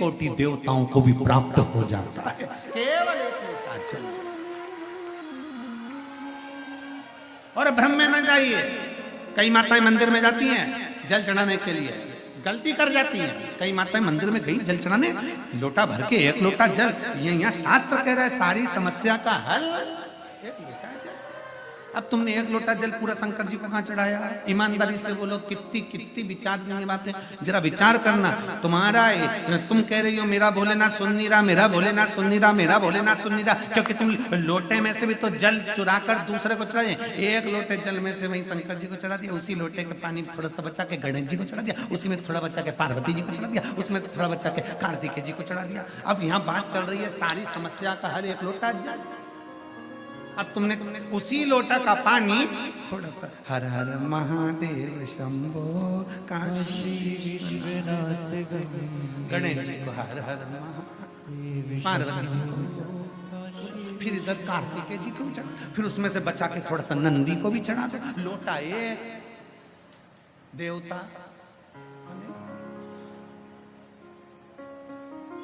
कोटि देवताओं को भी प्राप्त हो जाता है, केवल एक लोटा जल। और भ्रम में न जाइए, कई माताएं मंदिर में जाती हैं जल चढ़ाने के लिए, गलती कर जाती हैं। कई माताएं मंदिर में गई जल चढ़ाने, लोटा भर के एक लोटा जल, ये यहाँ शास्त्र कह रहा है सारी समस्या का हल एक लोटा जल। अब तुमने एक लोटा जल पूरा शंकर जी को कहां चढ़ाया है? ईमानदारी से बोलो, कितनी कितनी विचार की बातें, जरा विचार करना। तुम्हारा तुम कह रही हो मेरा भोलेनाथ सुन नहीं रहा, मेरा भोलेनाथ सुन नहीं रहा, मेरा भोलेनाथ सुन नहीं रहा, क्योंकि तुम लोटे में से भी तो जल चुरा कर दूसरे को चढ़ा दिया। एक लोटे जल में से वही शंकर जी को चढ़ा दिया, उसी लोटे के पानी थोड़ा सा बचा के गणेश जी को चढ़ा दिया, उसी में थोड़ा बचा के पार्वती जी को चढ़ा दिया, उसमें थोड़ा बचा के कार्तिकेय जी को चढ़ा दिया। अब यहाँ बात चल रही है सारी समस्या का हल एक लोटा जल। अब तुमने उसी लोटा का पानी थोड़ा सा हर हर महादेव शंभो काशी विश्वनाथ गणेश जी को हर हर महादेव, पार्वती जी को, फिर इधर कार्तिकेय जी को भी चढ़ा, फिर उसमें से बचा के थोड़ा सा नंदी को भी चढ़ा दो। लोटा एक, देवता।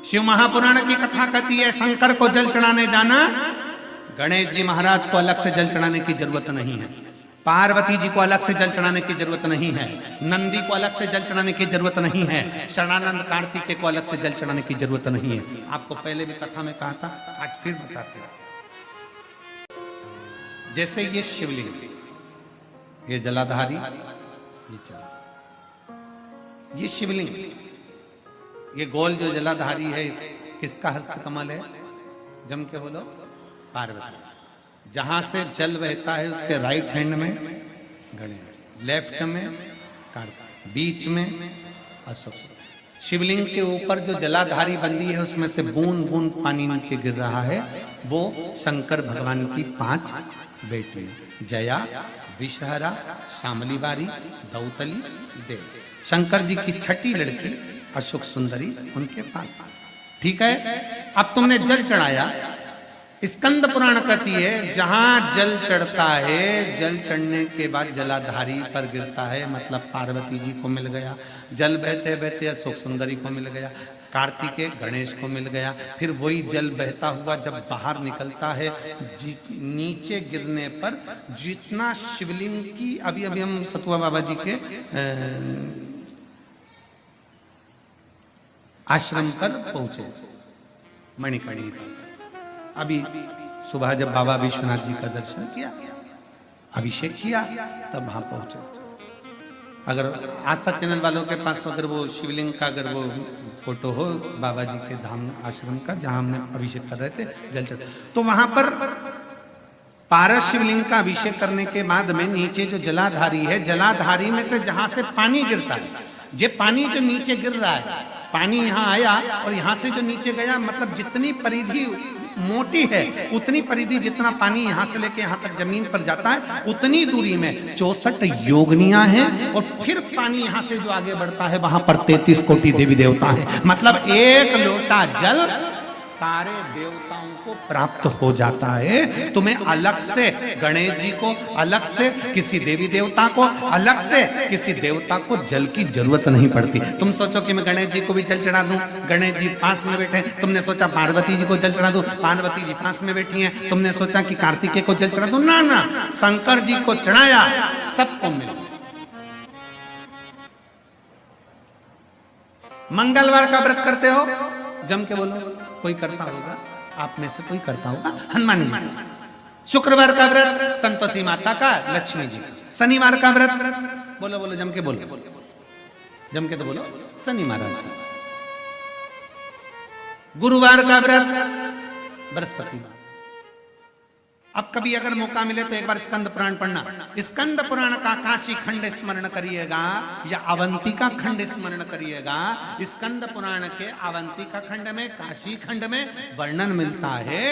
शिव महापुराण की कथा कहती है शंकर को जल चढ़ाने जाना, गणेश जी महाराज को अलग से जल चढ़ाने की जरूरत नहीं है, पार्वती जी को अलग से जल चढ़ाने की जरूरत नहीं है, नंदी को अलग से जल चढ़ाने की जरूरत नहीं है, शरणानंद कार्तिकेय को अलग से जल चढ़ाने की जरूरत नहीं है। आपको पहले भी कथा में कहा था, आज फिर बताते हैं। जैसे ये शिवलिंग, ये जलाधारी, ये शिवलिंग, ये गोल जो जलाधारी है, किसका हस्त कमल है? जम के बोलो, पार्वती। जहां से जल बहता है उसके राइट हैंड में गणेश, लेफ्ट में कार्तिक, बीच में अशोक। शिवलिंग के ऊपर जो जलाधारी बंदी है उसमें से बूंद बूंद पानी नीचे गिर रहा है, वो शंकर भगवान की 5 बेटी, जया, विषहरा, शामली बारी, दौतली, देव। शंकर जी की छठी लड़की अशोक सुंदरी उनके पास। ठीक है, अब तुमने जल चढ़ाया। स्कंद पुराण कहती है जहां जल चढ़ता है, जल चढ़ने के बाद जलाधारी पर गिरता है, मतलब पार्वती जी को मिल गया। जल बहते बहते अशोक सुंदरी को मिल गया, कार्तिकेय गणेश को मिल गया। फिर वही जल बहता हुआ जब बाहर निकलता है, नीचे गिरने पर जितना शिवलिंग की, अभी अभी हम सतुआ बाबा जी के आश्रम पर पहुंचे, मणिकर्णी पर। अभी सुबह जब बाबा विश्वनाथ जी का दर्शन किया, अभिषेक किया, तब वहां पहुंचे। अगर आस्था चैनल वालों के पास अगर वो शिवलिंग का अगर वो फोटो हो बाबा जी के धाम आश्रम का, जहां हमने अभिषेक कर रहे थे, जल चढ़, तो वहां पर पारस शिवलिंग का अभिषेक करने के बाद में नीचे जो जलाधारी है, जलाधारी में से जहां से पानी गिरता है, ये पानी जो नीचे गिर रहा है, पानी यहाँ आया और यहाँ से जो नीचे गया, मतलब जितनी परिधि मोटी है उतनी परिधि, जितना पानी यहाँ से लेके यहाँ तक जमीन पर जाता है, उतनी दूरी में 64 योगनियां हैं। और फिर पानी यहाँ से जो आगे बढ़ता है वहां पर 33 कोटि देवी देवता है। मतलब एक लोटा जल सारे देवताओं को प्राप्त हो जाता है। तुम्हें अलग से गणेश जी को, अलग से किसी देवी देवता को, अलग से किसी देवता को जल की जरूरत नहीं पड़ती। तुम सोचो कि मैं गणेश जी को भी जल चढ़ा दूं, गणेश जी पास में बैठे, तुमने सोचा पार्वती जी को जल चढ़ा दूं, पार्वती जी पास में बैठी हैं, तुमने सोचा कि कार्तिकेय को जल चढ़ा दूं, ना ना, शंकर जी को चढ़ाया, सबको मिला। मंगलवार का व्रत करते हो, जम के बोलो, कोई करता होगा, आप में से कोई करता होगा, हनुमान जी का। शुक्रवार का व्रत संतोषी माता का, लक्ष्मी जी का। शनिवार का व्रत बोलो बोलो, जम के बोलो, जम के तो बोलो, शनि महाराज जी। गुरुवार का व्रत बृहस्पति। अब कभी अगर मौका मिले तो एक बार स्कंद पुराण पढ़ना। स्कंद पुराण का काशी खंड स्मरण करिएगा या अवंतिका खंड स्मरण करिएगा। स्कंद पुराण के अवंतिका खंड में, काशी खंड में वर्णन मिलता है।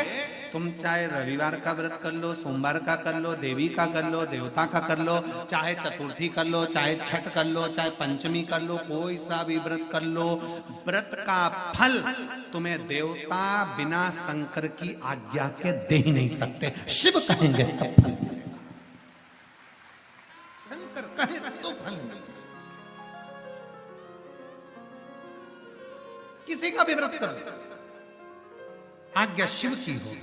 तुम चाहे रविवार का व्रत कर लो, सोमवार का कर लो, देवी का कर लो, देवता का कर लो, चाहे चतुर्थी कर लो, चाहे छठ कर लो, चाहे पंचमी कर लो, कोई सा भी व्रत कर लो, व्रत का फल तुम्हें देवता बिना शंकर की आज्ञा के दे ही नहीं सकते। शिव कहेंगे तब फल मिलेगा, शंकर कहे तो फल मिलेगा। किसी का भी व्रत करो, आज्ञा शिव की हो,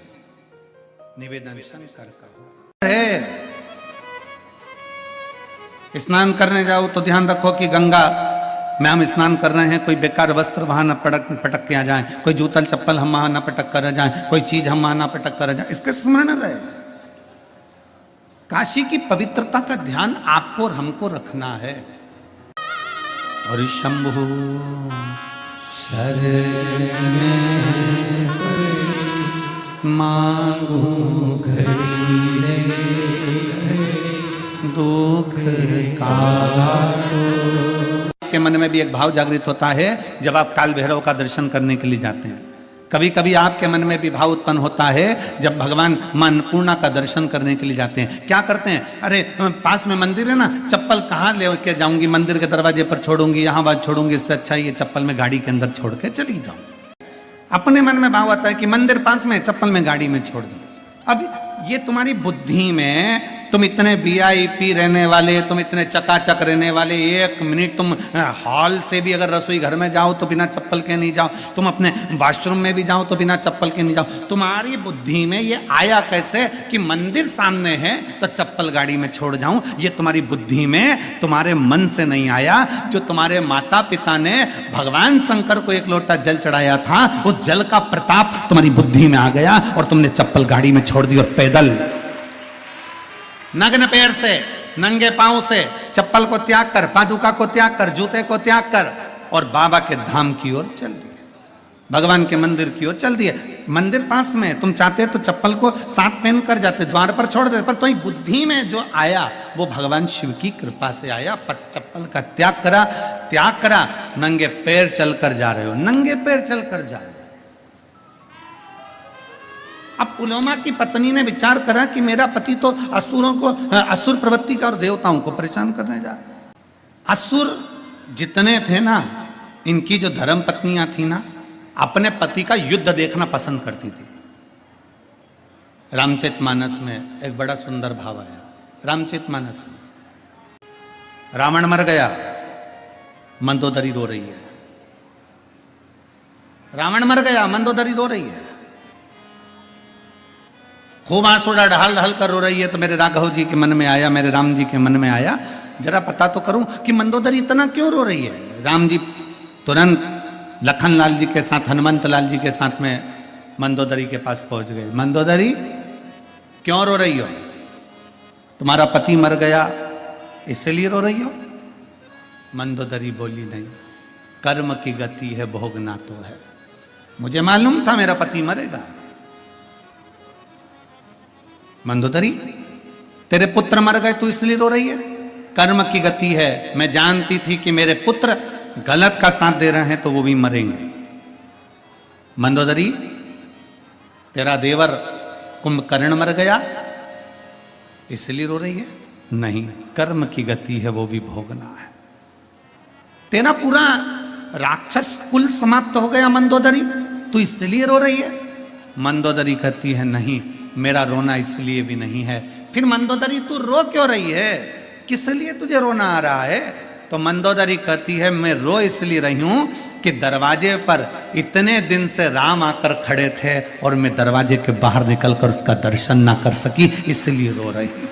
निवेदन शंकर का हो। स्नान करने जाओ तो ध्यान रखो कि गंगा में हम स्नान कर रहे हैं, कोई बेकार वस्त्र वहां न पटक के आ जाए, कोई जूतल चप्पल हम वहां न पटक कर जाए, कोई चीज हम वहां न पटक कर जाए, इसके स्मरण रहे। काशी की पवित्रता का ध्यान आपको और हमको रखना है। और शंभु शरण मांगू घड़ी रे दुख के मन में भी एक भाव जागृत होता है जब आप काल भैरव का दर्शन करने के लिए जाते हैं। कभी कभी आपके मन में भी भाव उत्पन्न होता है जब भगवान मां अन्नपूर्णा का दर्शन करने के लिए जाते हैं। क्या करते हैं, अरे पास में मंदिर है ना, चप्पल कहाँ लेके जाऊंगी, मंदिर के दरवाजे पर छोड़ूंगी, यहाँ बात छोड़ूंगी, इससे अच्छा ये चप्पल में गाड़ी के अंदर छोड़ के चली जाऊं। अपने मन में भाव आता है कि मंदिर पास में, चप्पल में गाड़ी में छोड़ दो। अब ये तुम्हारी बुद्धि में, तुम इतने वीआईपी रहने वाले, तुम इतने चकाचक रहने वाले, एक मिनट तुम हॉल से भी अगर रसोई घर में जाओ तो बिना चप्पल के नहीं जाओ, तुम अपने वॉशरूम में भी जाओ तो बिना चप्पल के नहीं जाओ। तुम्हारी बुद्धि में ये आया कैसे कि मंदिर सामने है तो चप्पल गाड़ी में छोड़ जाऊं? ये तुम्हारी बुद्धि में, तुम्हारे मन से नहीं आया। जो तुम्हारे माता पिता ने भगवान शंकर को एक लोटा जल चढ़ाया था, उस जल का प्रताप तुम्हारी बुद्धि में आ गया और तुमने चप्पल गाड़ी में छोड़ दी और पैदल नग्न पैर से, नंगे पांव से, चप्पल को त्याग कर, पादुका को त्याग कर, जूते को त्याग कर और बाबा के धाम की ओर चल दिए, भगवान के मंदिर की ओर चल दिए। मंदिर पास में, तुम चाहते तो चप्पल को साथ पहन कर जाते, द्वार पर छोड़ देते, पर तुम्हारी बुद्धि में जो आया वो भगवान शिव की कृपा से आया। पर चप्पल का त्याग करा, नंगे पैर चलकर जा रहे हो, नंगे पैर चलकर जा रहे हो। अब पुलोमा की पत्नी ने विचार करा कि मेरा पति तो असुरों को, असुर प्रवृत्ति का और देवताओं को परेशान करने जा रहा। असुर जितने थे ना, इनकी जो धर्म पत्नियां थी ना, अपने पति का युद्ध देखना पसंद करती थी। रामचरितमानस में एक बड़ा सुंदर भाव आया। रामचरितमानस में रावण मर गया, मंदोदरी रो रही है। रावण मर गया, मंदोदरी रो रही है, खूब आंसू ढाल ढाल कर रो रही है। तो मेरे राघव जी के मन में आया, मेरे राम जी के मन में आया, जरा पता तो करूं कि मंदोदरी इतना क्यों रो रही है। राम जी तुरंत लखनलाल जी के साथ, हनुमंत लाल जी के साथ में मंदोदरी के पास पहुंच गए। मंदोदरी क्यों रो रही हो? तुम्हारा पति मर गया इसलिए रो रही हो? मंदोदरी बोली नहीं, कर्म की गति है, भोगना तो है। मुझे मालूम था मेरा पति मरेगा। मंदोदरी, तेरे पुत्र मर गए तू इसलिए रो रही है? कर्म की गति है, मैं जानती थी कि मेरे पुत्र गलत का साथ दे रहे हैं तो वो भी मरेंगे। मंदोदरी, तेरा देवर कुंभकर्ण मर गया इसलिए रो रही है? नहीं, कर्म की गति है, वो भी भोगना है। तेरा पूरा राक्षस कुल समाप्त हो गया मंदोदरी, तू इसलिए रो रही है? मंदोदरी कहती है नहीं, मेरा रोना इसलिए भी नहीं है। फिर मंदोदरी तू रो क्यों रही है? किस लिए तुझे रोना आ रहा है? तो मंदोदरी कहती है मैं रो इसलिए रही हूं कि दरवाजे पर इतने दिन से राम आकर खड़े थे और मैं दरवाजे के बाहर निकलकर उसका दर्शन ना कर सकी, इसलिए रो रही हूं।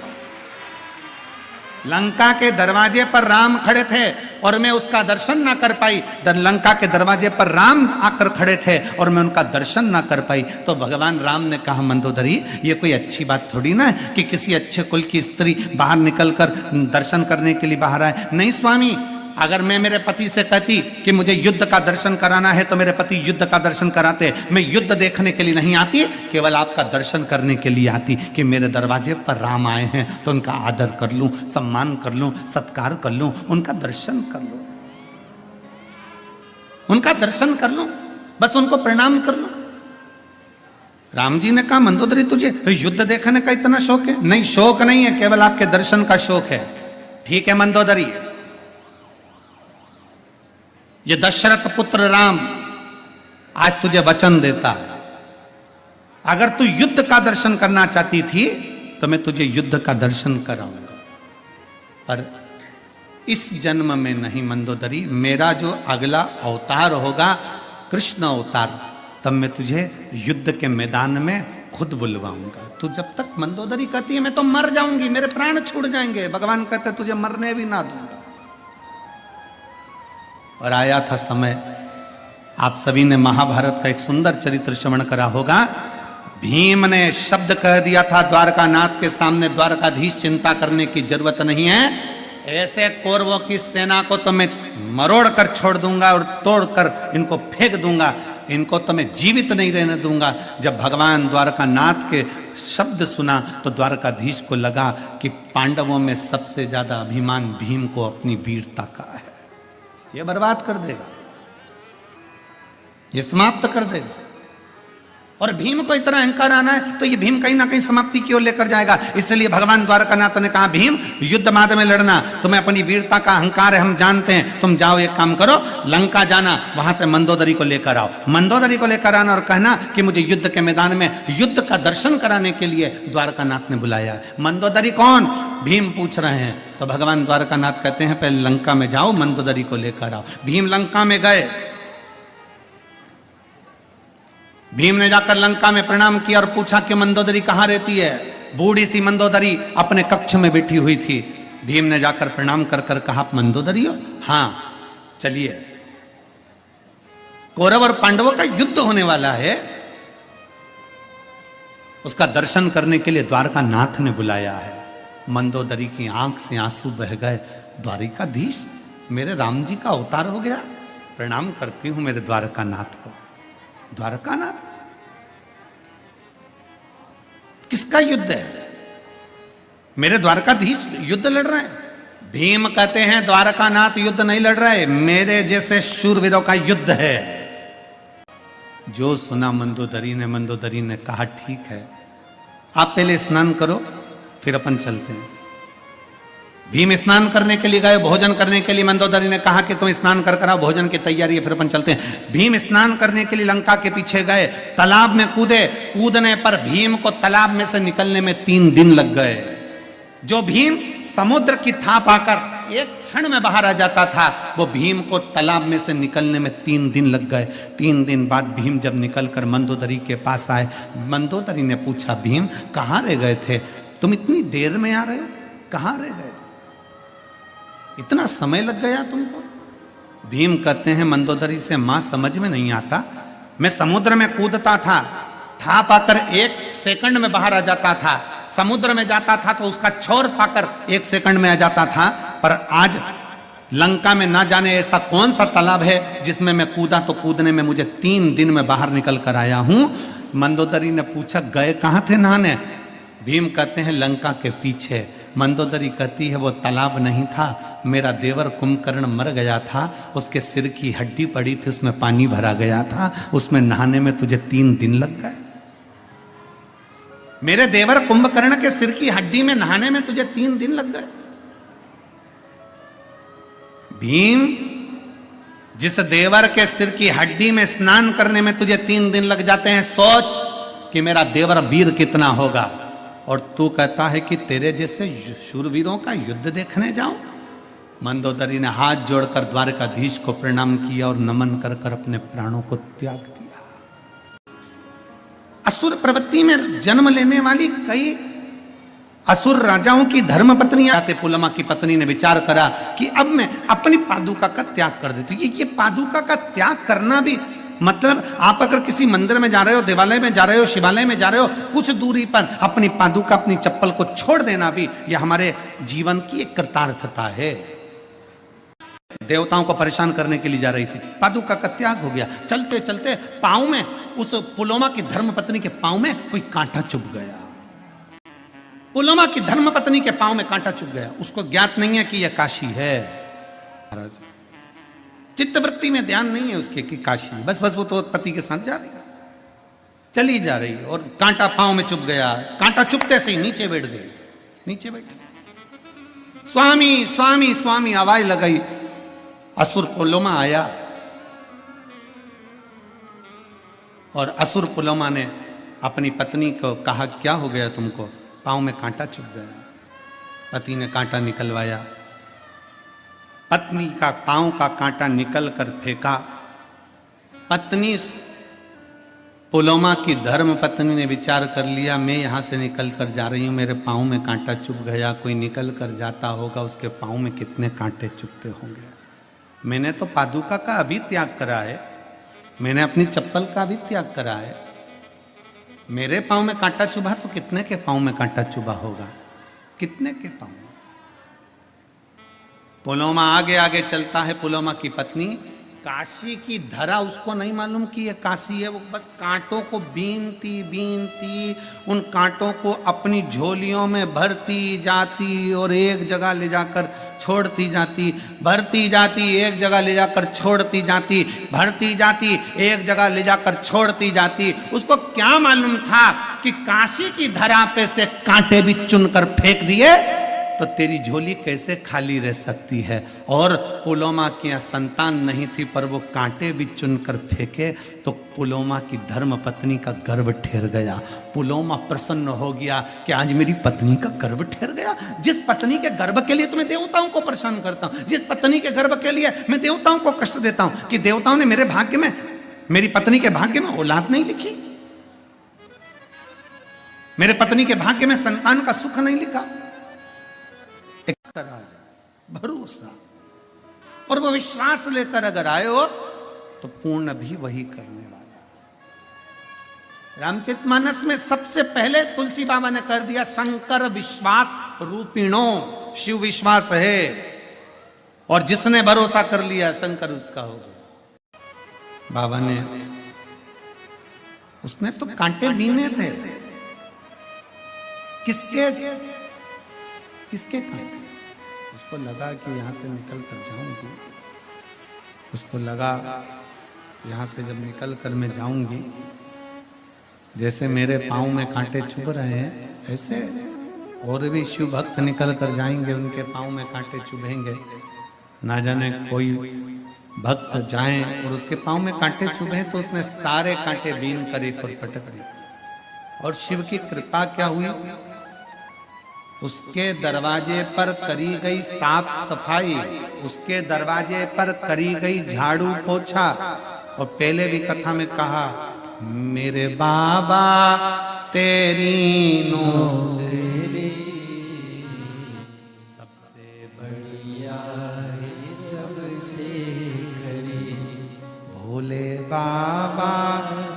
लंका के दरवाजे पर राम खड़े थे और मैं उसका दर्शन ना कर पाई। लंका के दरवाजे पर राम आकर खड़े थे और मैं उनका दर्शन ना कर पाई। तो भगवान राम ने कहा मंदोदरी, ये कोई अच्छी बात थोड़ी ना है कि किसी अच्छे कुल की स्त्री बाहर निकलकर दर्शन करने के लिए बाहर आए। नहीं स्वामी, अगर मैं मेरे पति से कहती कि मुझे युद्ध का दर्शन कराना है तो मेरे पति युद्ध का दर्शन कराते। मैं युद्ध देखने के लिए नहीं आती, केवल आपका दर्शन करने के लिए आती कि मेरे दरवाजे पर राम आए हैं तो उनका आदर कर लूं, सम्मान कर लूं, सत्कार कर लूं, उनका दर्शन कर लूं, उनका दर्शन कर लूं, बस उनको प्रणाम कर लूं। राम जी ने कहा मंदोदरी तुझे युद्ध देखने का इतना शौक है? नहीं, शौक नहीं है, केवल आपके दर्शन का शौक है। ठीक है मंदोदरी, ये दशरथ पुत्र राम आज तुझे वचन देता है, अगर तू युद्ध का दर्शन करना चाहती थी तो मैं तुझे युद्ध का दर्शन कराऊंगा, पर इस जन्म में नहीं मंदोदरी। मेरा जो अगला अवतार होगा, कृष्ण अवतार, तब मैं तुझे युद्ध के मैदान में खुद बुलवाऊंगा। तू जब तक मंदोदरी कहती है मैं तो मर जाऊंगी, मेरे प्राण छूट जाएंगे, भगवान कहते तुझे मरने भी ना दूंगा। और आया था समय, आप सभी ने महाभारत का एक सुंदर चरित्र श्रवण करा होगा। भीम ने शब्द कह दिया था द्वारकानाथ के सामने, द्वारकाधीश चिंता करने की जरूरत नहीं है, ऐसे कौरवों की सेना को तो मैं मरोड़ कर छोड़ दूंगा और तोड़कर इनको फेंक दूंगा, इनको तो मैं जीवित नहीं रहने दूंगा। जब भगवान द्वारकानाथ के शब्द सुना तो द्वारकाधीश को लगा कि पांडवों में सबसे ज्यादा अभिमान भीम को अपनी वीरता का है, ये बर्बाद कर देगा, ये समाप्त कर देगा। और भीम को इतना अहंकार आना है तो ये भीम कहीं ना कहीं समाप्ति की ओर लेकर जाएगा। इसलिए भगवान द्वारकानाथ ने कहा भीम युद्ध मार्ग में लड़ना, तुम्हें अपनी वीरता का अहंकार है, हम जानते हैं, तुम जाओ एक काम करो, लंका जाना, वहां से मंदोदरी को लेकर आओ, मंदोदरी को लेकर आना और कहना कि मुझे युद्ध के मैदान में युद्ध का दर्शन कराने के लिए द्वारकानाथ ने बुलाया। मंदोदरी कौन? भीम पूछ रहे हैं। तो भगवान द्वारकानाथ कहते हैं पहले लंका में जाओ, मंदोदरी को लेकर आओ। भीम लंका में गए, भीम ने जाकर लंका में प्रणाम किया और पूछा कि मंदोदरी कहां रहती है। बूढ़ी सी मंदोदरी अपने कक्ष में बैठी हुई थी। भीम ने जाकर प्रणाम कर कर कहा मंदोदरी हो? हाँ, चलिए, कौरव और पांडवों का युद्ध होने वाला है, उसका दर्शन करने के लिए द्वारकानाथ ने बुलाया है। मंदोदरी की आंख से आंसू बह गए। द्वारिकाधीश, मेरे राम जी का अवतार हो गया, प्रणाम करती हूं मेरे द्वारकानाथ को। द्वारकानाथ किसका युद्ध है? मेरे द्वारकाधीश युद्ध लड़ रहे हैं। भीम कहते हैं द्वारकानाथ युद्ध नहीं लड़ रहे, मेरे जैसे शूरवीरों का युद्ध है। जो सुना मंदोदरी ने कहा ठीक है, आप पहले स्नान करो, फिर अपन चलते हैं। भीम स्नान करने के लिए गए, भोजन करने के लिए मंदोदरी ने कहा कि तुम स्नान कर आओ, भोजन की तैयारी है, फिर अपन चलते हैं। भीम स्नान करने के लिए लंका के पीछे गए, तालाब में कूदे, कूदने पर भीम को तालाब में से निकलने में 3 दिन लग गए। जो भीम समुद्र की थाप आकर एक क्षण में बाहर आ जाता था, वो भीम को तालाब में से निकलने में 3 दिन लग गए। 3 दिन बाद भीम जब निकलकर मंदोदरी के पास आए, मंदोदरी ने पूछा भीम कहाँ रह गए थे, तुम इतनी देर में आ रहे हो, कहाँ रह गए, इतना समय लग गया तुमको? भीम कहते हैं मंदोदरी से मां समझ में नहीं आता, मैं समुद्र में कूदता था, थाप आकर 1 सेकंड में बाहर आ जाता था, समुद्र में जाता था तो उसका छोर पाकर 1 सेकंड में आ जाता था, पर आज लंका में ना जाने ऐसा कौन सा तालाब है जिसमें मैं कूदा तो कूदने में मुझे 3 दिन में बाहर निकल कर आया हूं। मंदोदरी ने पूछा गए कहां थे नहाने? भीम कहते हैं लंका के पीछे। मंदोदरी कहती है वो तालाब नहीं था, मेरा देवर कुंभकर्ण मर गया था, उसके सिर की हड्डी पड़ी थी, उसमें पानी भरा गया था, उसमें नहाने में तुझे 3 दिन लग गए। मेरे देवर कुंभकर्ण के सिर की हड्डी में नहाने में तुझे 3 दिन लग गए। भीम, जिस देवर के सिर की हड्डी में स्नान करने में तुझे 3 दिन लग जाते हैं, सोच कि मेरा देवर वीर कितना होगा। और तू कहता है कि तेरे जैसे शूरवीरों का युद्ध देखने जाऊं? मंदोदरी ने हाथ जोड़कर द्वारकाधीश को प्रणाम किया और नमन कर कर अपने प्राणों को त्याग दिया। असुर प्रवृत्ति में जन्म लेने वाली कई असुर राजाओं की धर्म पत्नियां, पुलमा की पत्नी ने विचार करा कि अब मैं अपनी पादुका का त्याग कर देती हूँ। ये पादुका का त्याग करना भी मतलब, आप अगर किसी मंदिर में जा रहे हो, देवालय में जा रहे हो, शिवालय में जा रहे हो, कुछ दूरी पर अपनी पादुका, अपनी चप्पल को छोड़ देना भी यह हमारे जीवन की एक कृतार्थता है। देवताओं को परेशान करने के लिए जा रही थी, पादुका का त्याग हो गया। चलते चलते पांव में, उस पुलोमा की धर्मपत्नी के पांव में कोई कांटा चुभ गया। पुलोमा की धर्मपत्नी के पांव में कांटा चुभ गया। उसको ज्ञात नहीं है कि यह काशी है। चित्तवृत्ति में ध्यान नहीं है उसके कि काशी, बस वो तो पति के साथ जा रही है, चली जा रही है, और कांटा पांव में चुभ गया। कांटा चुभते से ही नीचे बैठ गई, नीचे बैठी, स्वामी स्वामी स्वामी आवाज लगाई। असुर पुलोमा आया और असुर पुलोमा ने अपनी पत्नी को कहा क्या हो गया तुमको? पांव में कांटा चुभ गया। पति ने कांटा निकलवाया, पत्नी का पांव का कांटा निकल कर फेंका। पत्नी पुलोमा की धर्म पत्नी ने विचार कर लिया, मैं यहां से निकल कर जा रही हूं, मेरे पांव में कांटा चुभ गया, कोई निकल कर जाता होगा उसके पांव में कितने कांटे चुभते होंगे। मैंने तो पादुका का अभी त्याग करा है, मैंने अपनी चप्पल का भी त्याग करा है, मेरे पांव में कांटा चुभा तो कितने के पांव में कांटा चुभा होगा, कितने के पांव। पुलोमा आगे आगे चलता है। पुलोमा की पत्नी, काशी की धरा उसको नहीं मालूम कि ये काशी है, वो बस कांटों को बीनती बीनती उन कांटों को अपनी झोलियों में भरती जाती और एक जगह ले जाकर छोड़ती जाती, भरती जाती, एक जगह ले जाकर छोड़ती जाती, भरती जाती, एक जगह ले जाकर छोड़ती जाती। उसको क्या मालूम था कि काशी की धरा पे से कांटे भी चुनकर फेंक दिए तो तेरी झोली कैसे खाली रह सकती है। और पुलोमा की संतान नहीं थी, पर वो कांटे भी चुनकर फेंके तो पुलोमा की धर्म पत्नी का गर्भ ठहर गया। पुलोमा प्रसन्न हो गया कि आज मेरी पत्नी का गर्भ ठहर गया। जिस पत्नी के गर्भ के लिए तुम्हें देवताओं को परेशान करता हूं, जिस पत्नी के गर्भ के लिए मैं देवताओं को कष्ट देता हूं कि देवताओं ने मेरे भाग्य में, मेरी पत्नी के भाग्य में औलाद नहीं लिखी, मेरे पत्नी के भाग्य में संतान का सुख नहीं लिखा। भरोसा और वो विश्वास लेकर अगर आए हो तो पूर्ण भी वही करने वाला। रामचरितमानस में सबसे पहले तुलसी बाबा ने कर दिया शंकर विश्वास रूपिणो, शिव विश्वास है और जिसने भरोसा कर लिया शंकर उसका हो गया। बाबा ने, उसने तो कांटे बीने थे, किसके किसके कांटे। उसको लगा कि यहां से निकल कर जाऊंगी, उसको लगा यहां से जब निकल कर मैं जाऊंगी, जैसे मेरे पांव में कांटे चुभ रहे हैं ऐसे और भी शिव भक्त निकल कर जाएंगे, उनके पांव में कांटे चुभेंगे। ना जाने कोई भक्त जाए और उसके पांव में कांटे चुभे तो उसने सारे कांटे बीन कर एक और पटक दिए। और शिव की कृपा क्या हुई, उसके दरवाजे पर करी गई साफ सफाई, उसके दरवाजे पर करी गई झाड़ू पोछा। और पहले भी कथा में कहा, मेरे बाबा तेरी नौकरी सबसे बढ़िया है सबसे खरी, भोले बाबा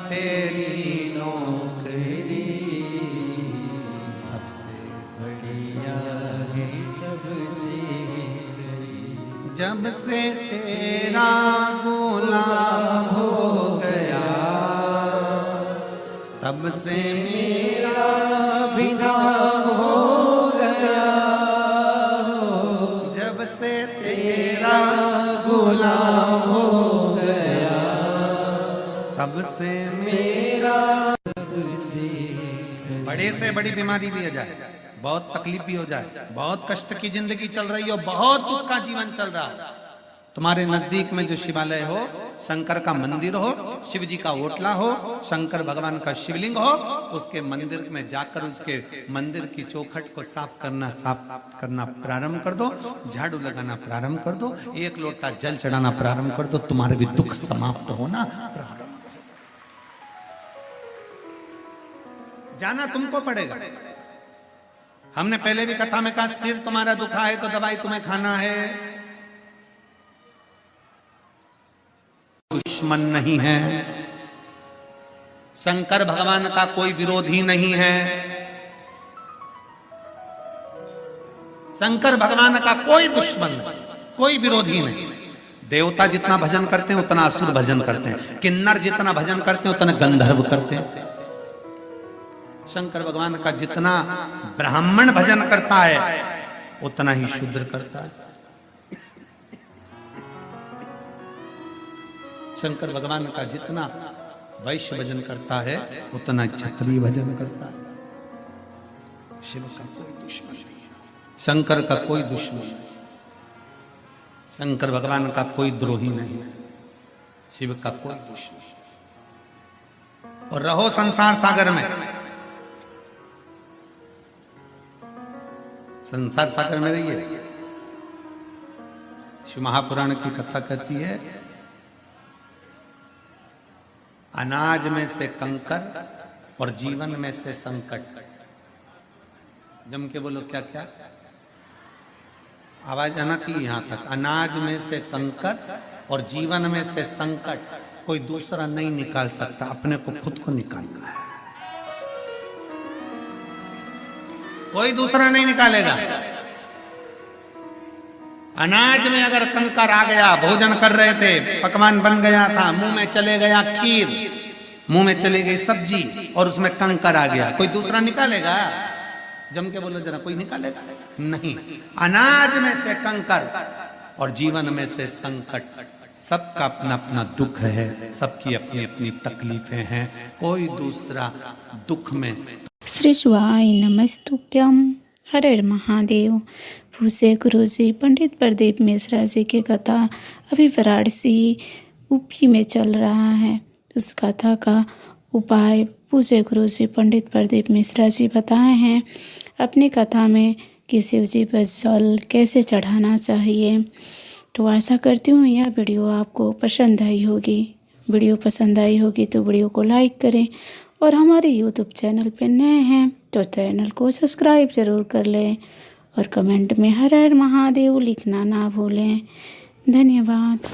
तेरी नौकरी जब से तेरा गुलाम हो गया, तब से मेरा बिना हो गया। जब से तेरा गुलाम हो गया, तब से मेरा। बड़े से बड़ी बीमारी भी आ जाए, बहुत तकलीफ भी हो जाए, बहुत कष्ट की जिंदगी चल रही हो, बहुत दुख का जीवन चल रहा, तुम्हारे नजदीक में जो शिवालय हो, शंकर का मंदिर हो, शिव जी का ओटला हो, शंकर भगवान का शिवलिंग हो, उसके मंदिर में जाकर उसके मंदिर की चौखट को साफ करना प्रारंभ कर दो, झाड़ू लगाना प्रारंभ कर दो, एक लोटा जल चढ़ाना प्रारंभ कर दो, तुम्हारे भी दुख समाप्त होना प्रारंभ। जाना तुमको पड़ेगा। हमने पहले भी कथा में कहा, सिर तुम्हारा दुखा है तो दवाई तुम्हें खाना है। दुश्मन नहीं है, शंकर भगवान का कोई विरोधी नहीं है, शंकर भगवान का कोई दुश्मन नहीं, कोई विरोधी नहीं। देवता जितना भजन करते हैं उतना असुर भजन करते हैं, किन्नर जितना भजन करते हैं उतना गंधर्व करते हैं। शंकर भगवान का जितना ब्राह्मण भजन करता है उतना ही शूद्र करता है। शंकर भगवान का जितना वैश्य भजन करता है उतना क्षत्रिय भजन करता है। शिव का कोई दुश्मन नहीं, शंकर का कोई दुश्मन नहीं, शंकर भगवान का कोई द्रोही नहीं, शिव का कोई दुश्मन। और रहो संसार सागर में, संसार सागर में रहिए। शिव महापुराण की कथा कहती है, अनाज में से कंकर और जीवन में से संकट। जम के बोलो क्या क्या, आवाज आना चाहिए यहां तक। अनाज में से कंकर और जीवन में से संकट कोई दूसरा नहीं निकाल सकता, अपने को खुद को निकालना है। कोई दूसरा नहीं निकालेगा। अनाज में अगर कंकर आ गया, भोजन कर रहे थे, पकवान बन गया था, मुंह में चले गया खीर, मुंह में चली गई सब्जी और उसमें कंकर आ गया, कोई दूसरा निकालेगा? जम के बोलो जरा, कोई निकालेगा? नहीं। अनाज में से कंकर और जीवन में से संकट। सबका अपना अपना दुख है, सबकी अपनी अपनी तकलीफें हैं, कोई दूसरा दुख में। श्री शिवाय नमस्तुभ्यम। हर हर महादेव। पूज्य गुरु जी पंडित प्रदीप मिश्रा जी की कथा अभी वाराणसी यूपी में चल रहा है। उस कथा का उपाय पूज्य गुरु जी पंडित प्रदीप मिश्रा जी बताए हैं अपनी कथा में कि शिव जी पर जल कैसे चढ़ाना चाहिए। तो आशा करती हूँ यह वीडियो आपको पसंद आई होगी। वीडियो पसंद आई होगी तो वीडियो को लाइक करें और हमारे यूट्यूब चैनल पर नए हैं तो चैनल को सब्सक्राइब ज़रूर कर लें और कमेंट में हर हर महादेव लिखना ना भूलें। धन्यवाद।